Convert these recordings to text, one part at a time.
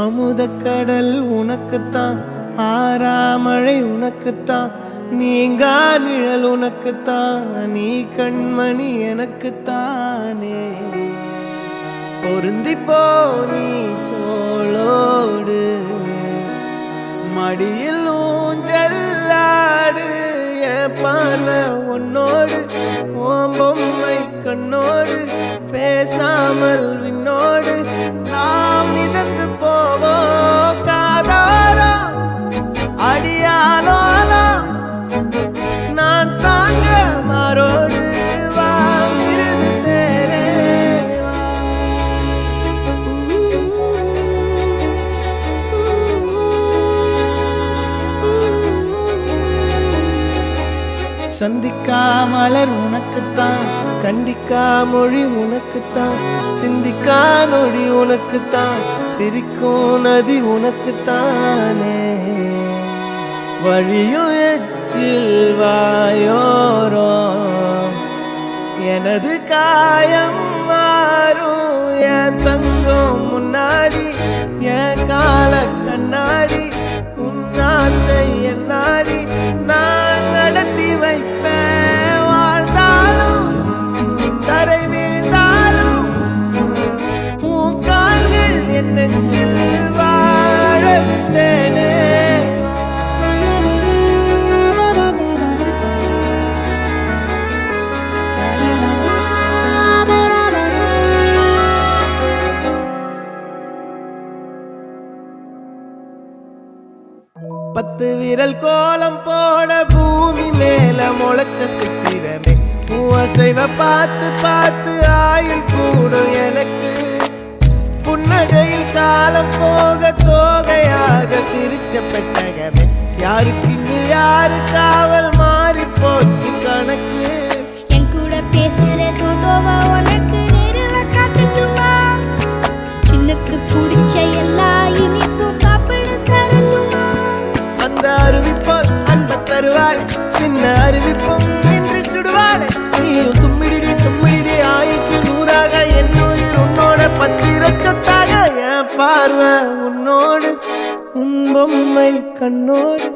அமுதக்கடல் உனக்குத்தான், ஆறாமழை உனக்குத்தான், நீங்கா நிழல் உனக்குத்தான், நீ கண்மணி எனக்குத்தானே. பொருந்திப்போ நீ தோளோடு, மடியில் ஊஞ்சல்லாடு, என் பார்வை உன்னோடு, ஓம் பொம்மை கண்ணோடு, பேசாமல் விண்ணோடு நாம் மிதந்து போவோம் காதாரா அடியாலோலா, நான் தாங்க மாறோடு வா மிருது தேரே சந்திக்கா மலர் உனக்குத்தான், கண்டிக்கா மொழி உனக்குத்தான், சிந்திக்கா நொடி உனக்குத்தான், சிரிக்கும் நதி உனக்குத்தானே. வழியும் எச்சில் வாயோரோ எனது காயம் மாறும், என் தங்கம் முன்னாடி என் கால கண்ணாடி, உன் ஆசை என் நாடி நான் நடத்தி வைப்பேன். வாழ்ந்தாலும் தரை வீழ்ந்தாலும் உன் கால்கள் என் நெஞ்சில் வாழ விட்டேனே. பத்து விரல் கோலம் போட பூமி மேல முளைச்ச சித்திரமே, அசைவ பார்த்து பார்த்து ஆயுள் கூடும் எனக்கு. புன்னகையில் காலம் போக தோகையாக சிரிச்ச பெட்டகமே, யாருக்கு இங்கு யாரு காவல் மாறி போச்சு கணக்கு. என் கூட பேசுற தோதோவா உனக்கு நேரில் காட்டட்டுமா, சின்னுக்கு பிடிச்ச எல்லா இனிப்பும் சாப்பிட தரட்டுமா. அந்த அருவிப்போல் அன்ப தருவாள், சின்ன அருவிப்பும் என்று சுடுவாளே. நீயும் தும்மிடி தும்மிடி ஆயுசு நூறாக, என் உயிர் உன்னோட பத்திர சொத்தாக. என் பார்வை உன்னோடு, உன் பொம்மை கண்ணோடு,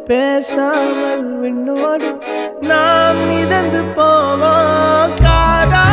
பேசாமல் விண்ணோடு நாம் மிதந்து போவோம் காதா.